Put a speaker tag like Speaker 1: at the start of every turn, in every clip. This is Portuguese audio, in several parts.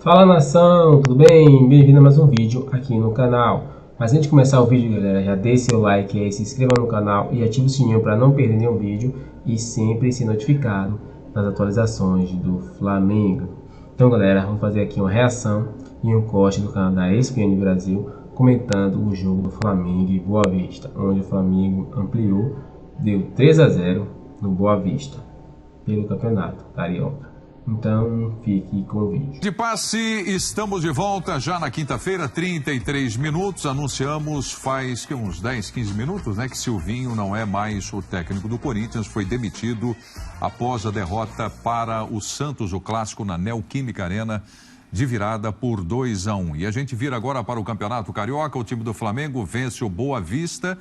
Speaker 1: Fala nação, tudo bem? Bem-vindo a mais um vídeo aqui no canal. Mas antes de começar o vídeo, galera, já deixe seu like aí, se inscreva no canal e ative o sininho para não perder nenhum vídeo e sempre ser notificado das atualizações do Flamengo. Então, galera, vamos fazer aqui uma reação e um corte do canal da ESPN Brasil comentando o jogo do Flamengo e Boa Vista, onde o Flamengo ampliou, deu 3-0 no Boa Vista pelo Campeonato Carioca. Então, fique com o vídeo.
Speaker 2: De passe, estamos de volta já na quinta-feira, 33 minutos. Anunciamos faz uns 10, 15 minutos, né, que Silvinho não é mais o técnico do Corinthians, foi demitido após a derrota para o Santos, o clássico na Neoquímica Arena, de virada por 2-1. E a gente vira agora para o Campeonato Carioca. O time do Flamengo vence o Boa Vista,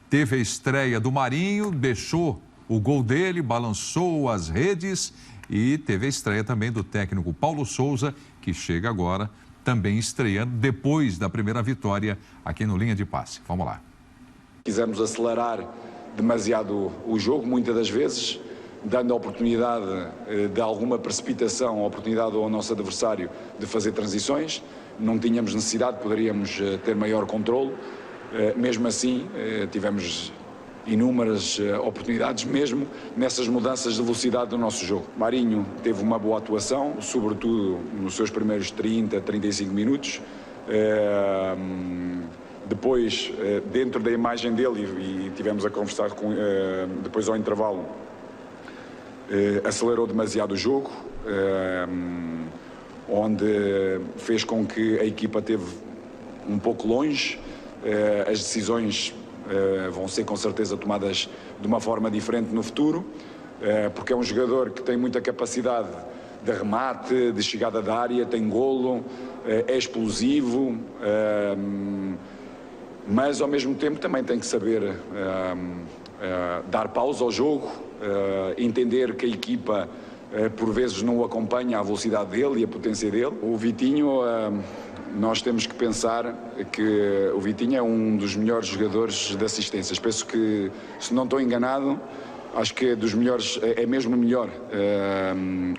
Speaker 2: teve a estreia do Marinho, deixou o gol dele, balançou as redes. E teve a estreia também do técnico Paulo Souza, que chega agora também estreando depois da primeira vitória aqui no Linha de Passe. Vamos lá.
Speaker 3: Quisemos acelerar demasiado o jogo, muitas das vezes, dando a oportunidade de alguma precipitação, a oportunidade ao nosso adversário de fazer transições. Não tínhamos necessidade, poderíamos ter maior controle. Mesmo assim, tivemos inúmeras oportunidades mesmo nessas mudanças de velocidade do nosso jogo. Marinho teve uma boa atuação, sobretudo nos seus primeiros 30, 35 minutos. Depois, dentro da imagem dele, e tivemos a conversar com, depois ao intervalo, acelerou demasiado o jogo, onde fez com que a equipa esteve um pouco longe. As decisões vão ser com certeza tomadas de uma forma diferente no futuro, porque é um jogador que tem muita capacidade de remate, de chegada da área, tem golo, é explosivo, mas ao mesmo tempo também tem que saber dar pausa ao jogo, entender que a equipa por vezes não o acompanha a velocidade dele e a potência dele. O Vitinho, nós temos que pensar que o Vitinho é um dos melhores jogadores de assistências. Penso que, se não estou enganado, acho que é dos melhores, é mesmo o melhor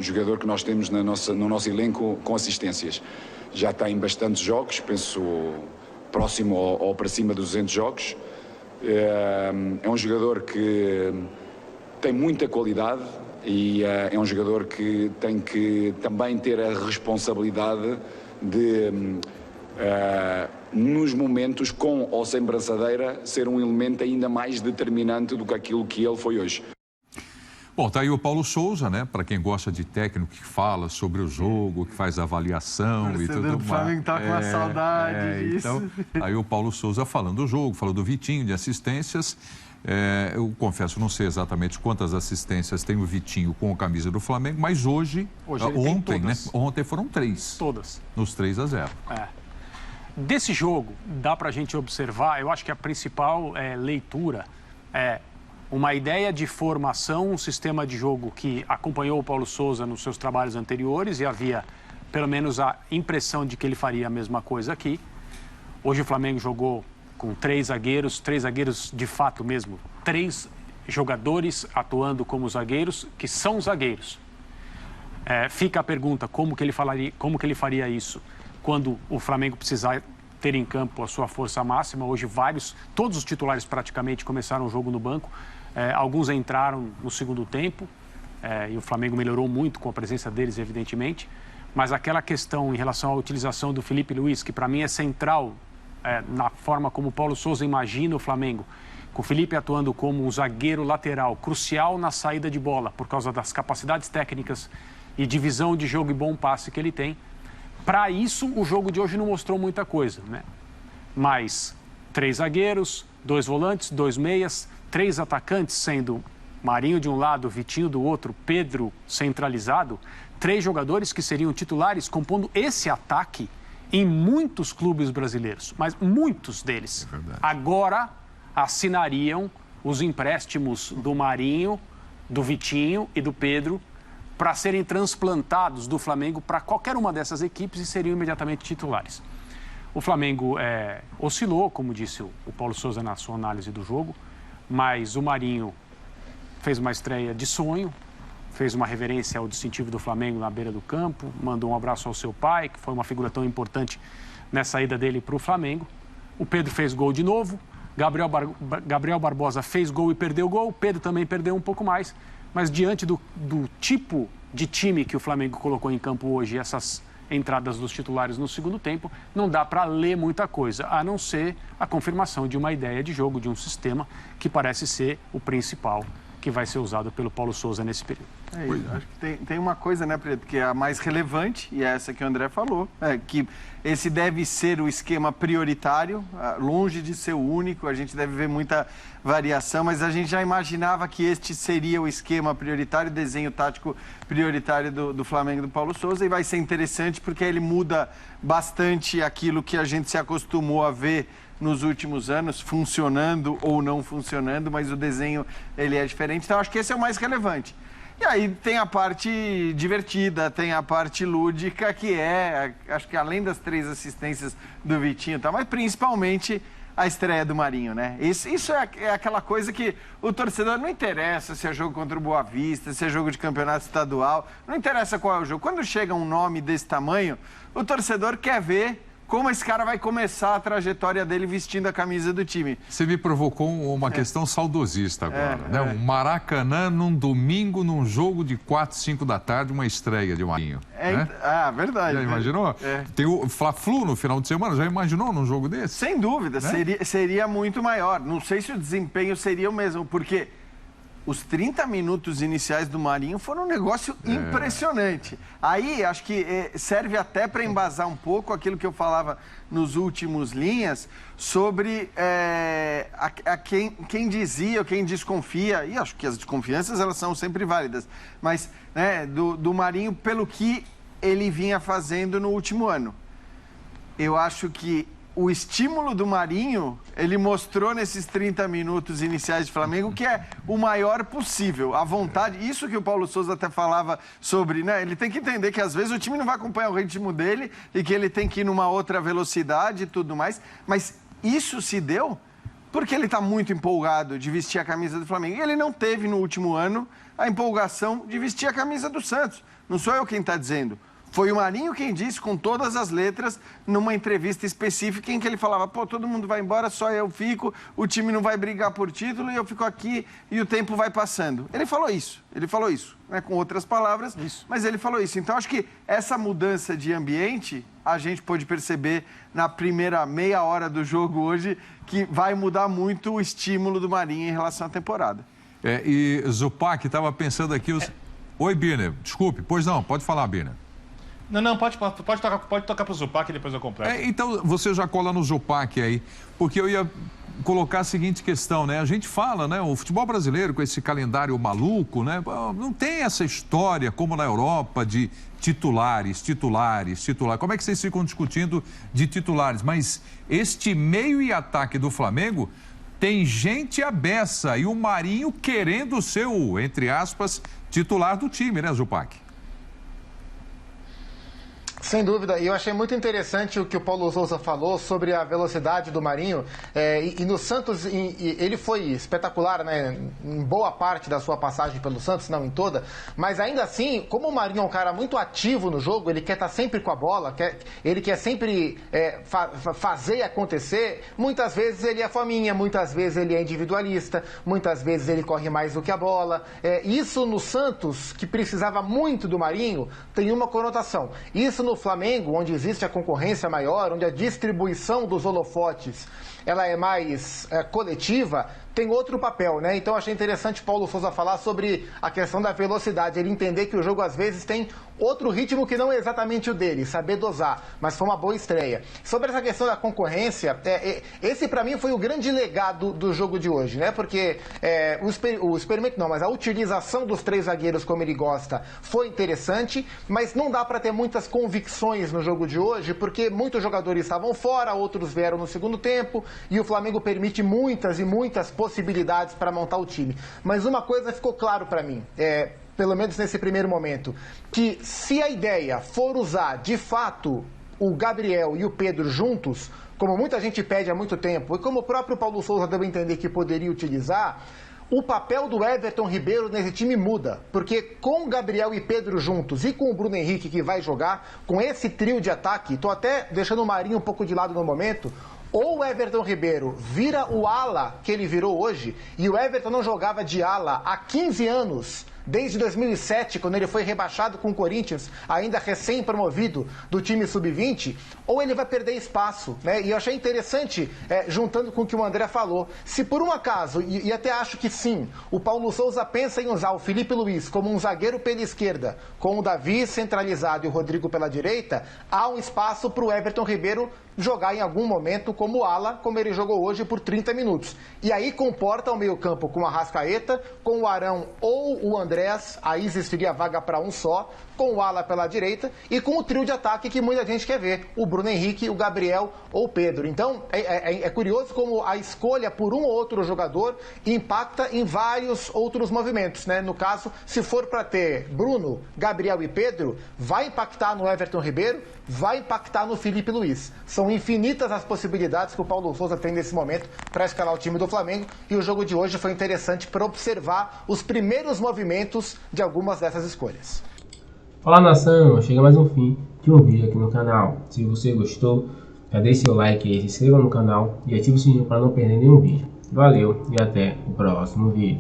Speaker 3: jogador que nós temos no nosso elenco com assistências. Já tem bastantes jogos, penso próximo ou para cima dos 200 jogos. É um jogador que tem muita qualidade e é um jogador que tem que também ter a responsabilidade de, nos momentos com ou sem braçadeira, ser um elemento ainda mais determinante do que aquilo que ele foi hoje.
Speaker 2: Bom, tá aí o Paulo Souza, né? Para quem gosta de técnico que fala sobre o jogo, que faz avaliação e tudo mais.
Speaker 4: O Flamengo tá com uma saudade disso.
Speaker 2: Então, aí o Paulo Souza falando do jogo, falou do Vitinho, de assistências. Eu confesso, não sei exatamente quantas assistências tem o Vitinho com a camisa do Flamengo, mas hoje ontem, né? Ontem foram 3.
Speaker 4: Todas.
Speaker 2: Nos 3-0.
Speaker 4: Desse jogo, dá pra gente observar, eu acho que a principal leitura é uma ideia de formação, um sistema de jogo que acompanhou o Paulo Souza nos seus trabalhos anteriores e havia pelo menos a impressão de que ele faria a mesma coisa aqui. Hoje o Flamengo jogou com 3 zagueiros de fato mesmo, 3 jogadores atuando como zagueiros, que são zagueiros. Fica a pergunta, como que ele faria isso quando o Flamengo precisar ter em campo a sua força máxima. Hoje todos os titulares praticamente começaram o jogo no banco, alguns entraram no segundo tempo, e o Flamengo melhorou muito com a presença deles, evidentemente, mas aquela questão em relação à utilização do Felipe Luiz, que para mim é central na forma como o Paulo Souza imagina o Flamengo, com o Felipe atuando como um zagueiro lateral, crucial na saída de bola, por causa das capacidades técnicas e de visão de jogo e bom passe que ele tem. Para isso, o jogo de hoje não mostrou muita coisa, né? Mas 3 zagueiros, 2 volantes, 2 meias, 3 atacantes, sendo Marinho de um lado, Vitinho do outro, Pedro centralizado, 3 jogadores que seriam titulares compondo esse ataque em muitos clubes brasileiros, mas muitos deles agora assinariam os empréstimos do Marinho, do Vitinho e do Pedro para serem transplantados do Flamengo para qualquer uma dessas equipes e seriam imediatamente titulares. O Flamengo oscilou, como disse o Paulo Souza na sua análise do jogo, mas o Marinho fez uma estreia de sonho, fez uma reverência ao distintivo do Flamengo na beira do campo, mandou um abraço ao seu pai, que foi uma figura tão importante nessa ida dele para o Flamengo. O Pedro fez gol de novo, Gabriel Barbosa fez gol e perdeu gol, o Pedro também perdeu um pouco mais, mas diante do tipo de time que o Flamengo colocou em campo hoje, essas entradas dos titulares no segundo tempo, não dá para ler muita coisa, a não ser a confirmação de uma ideia de jogo, de um sistema que parece ser o principal que vai ser usado pelo Paulo Sousa nesse período.
Speaker 5: Acho que tem uma coisa, né, Preto, que é a mais relevante, e é essa que o André falou, que esse deve ser o esquema prioritário, longe de ser o único, a gente deve ver muita variação, mas a gente já imaginava que este seria o esquema prioritário, o desenho tático prioritário do Flamengo do Paulo Sousa, e vai ser interessante porque ele muda bastante aquilo que a gente se acostumou a ver nos últimos anos, funcionando ou não funcionando, mas o desenho ele é diferente, então acho que esse é o mais relevante. E aí tem a parte divertida, tem a parte lúdica, que acho que além das 3 assistências do Vitinho, tá, mas principalmente a estreia do Marinho, né? Isso é aquela coisa que o torcedor não interessa se é jogo contra o Boa Vista, se é jogo de campeonato estadual, não interessa qual é o jogo. Quando chega um nome desse tamanho, o torcedor quer ver como esse cara vai começar a trajetória dele vestindo a camisa do time.
Speaker 2: Você me provocou uma questão saudosista agora, né? Um Maracanã num domingo, num jogo de 4, 5 da tarde, uma estreia de Marinho. Né?
Speaker 5: Verdade.
Speaker 2: Já imaginou? Tem o Fla-Flu no final de semana, já imaginou num jogo desse?
Speaker 5: Sem dúvida, né? seria muito maior. Não sei se o desempenho seria o mesmo, porque os 30 minutos iniciais do Marinho foram um negócio impressionante. Aí, acho que serve até para embasar um pouco aquilo que eu falava nos últimos linhas sobre quem dizia, quem desconfia, e acho que as desconfianças elas são sempre válidas, mas né, do Marinho pelo que ele vinha fazendo no último ano. Eu acho que o estímulo do Marinho, ele mostrou nesses 30 minutos iniciais de Flamengo que é o maior possível. A vontade, isso que o Paulo Sousa até falava sobre, né? Ele tem que entender que às vezes o time não vai acompanhar o ritmo dele e que ele tem que ir numa outra velocidade e tudo mais. Mas isso se deu porque ele está muito empolgado de vestir a camisa do Flamengo. E ele não teve no último ano a empolgação de vestir a camisa do Santos. Não sou eu quem está dizendo. Foi o Marinho quem disse, com todas as letras, numa entrevista específica em que ele falava, todo mundo vai embora, só eu fico, o time não vai brigar por título e eu fico aqui e o tempo vai passando. Ele falou isso, né, com outras palavras, mas ele falou isso. Então, acho que essa mudança de ambiente, a gente pôde perceber na primeira meia hora do jogo hoje, que vai mudar muito o estímulo do Marinho em relação à temporada.
Speaker 2: E Zupac estava pensando aqui... Oi, Birner, desculpe, pois não, pode falar, Birner.
Speaker 6: Não, pode tocar para o Zupac e depois eu completo.
Speaker 2: Então, você já cola no Zupac aí, porque eu ia colocar a seguinte questão, né? A gente fala, né? O futebol brasileiro com esse calendário maluco, né? Não tem essa história como na Europa de titulares. Como é que vocês ficam discutindo de titulares? Mas este meio e ataque do Flamengo tem gente à beça e o Marinho querendo ser o, entre aspas, titular do time, né, Zupac?
Speaker 7: Sem dúvida, e eu achei muito interessante o que o Paulo Sousa falou sobre a velocidade do Marinho, e no Santos ele foi espetacular, né, em boa parte da sua passagem pelo Santos, não em toda, mas ainda assim, como o Marinho é um cara muito ativo no jogo, ele quer estar sempre com a bola, ele quer sempre fazer acontecer, muitas vezes ele é fominha, muitas vezes ele é individualista, muitas vezes ele corre mais do que a bola, isso no Santos, que precisava muito do Marinho, tem uma conotação, isso no Flamengo, onde existe a concorrência maior, onde a distribuição dos holofotes ela é mais coletiva, tem outro papel, né? Então achei interessante Paulo Sousa falar sobre a questão da velocidade, ele entender que o jogo às vezes tem outro ritmo que não é exatamente o dele, saber dosar, mas foi uma boa estreia. Sobre essa questão da concorrência, esse para mim foi o grande legado do jogo de hoje, né? Porque o experimento não, mas a utilização dos 3 zagueiros como ele gosta foi interessante, mas não dá para ter muitas convicções no jogo de hoje, porque muitos jogadores estavam fora, outros vieram no segundo tempo, e o Flamengo permite muitas e muitas possibilidades para montar o time. Mas uma coisa ficou claro para mim, pelo menos nesse primeiro momento, que se a ideia for usar de fato o Gabriel e o Pedro juntos, como muita gente pede há muito tempo, e como o próprio Paulo Sousa deu a entender que poderia utilizar, o papel do Everton Ribeiro nesse time muda, porque com Gabriel e Pedro juntos e com o Bruno Henrique que vai jogar, com esse trio de ataque, tô até deixando o Marinho um pouco de lado no momento, ou o Everton Ribeiro vira o ala que ele virou hoje, e o Everton não jogava de ala há 15 anos, desde 2007, quando ele foi rebaixado com o Corinthians, ainda recém-promovido do time sub-20, ou ele vai perder espaço, né? E eu achei interessante, juntando com o que o André falou, se por um acaso, e até acho que sim, o Paulo Souza pensa em usar o Felipe Luiz como um zagueiro pela esquerda, com o Davi centralizado e o Rodrigo pela direita, há um espaço para o Everton Ribeiro jogar em algum momento como ala, como ele jogou hoje por 30 minutos. E aí comporta o meio-campo com o Arrascaeta, com o Arão ou o Andrés, aí existiria vaga para um só, com o ala pela direita e com o trio de ataque que muita gente quer ver, o Bruno Henrique, o Gabriel ou o Pedro. Então é curioso como a escolha por um ou outro jogador impacta em vários outros movimentos, né? No caso, se for para ter Bruno, Gabriel e Pedro, vai impactar no Everton Ribeiro, vai impactar no Felipe Luiz. São infinitas as possibilidades que o Paulo Souza tem nesse momento para escalar o time do Flamengo, e o jogo de hoje foi interessante para observar os primeiros movimentos de algumas dessas escolhas.
Speaker 1: Fala, nação, chega mais um fim de um vídeo aqui no canal. Se você gostou, já deixe seu like aí, se inscreva no canal e ative o sininho para não perder nenhum vídeo. Valeu e até o próximo vídeo.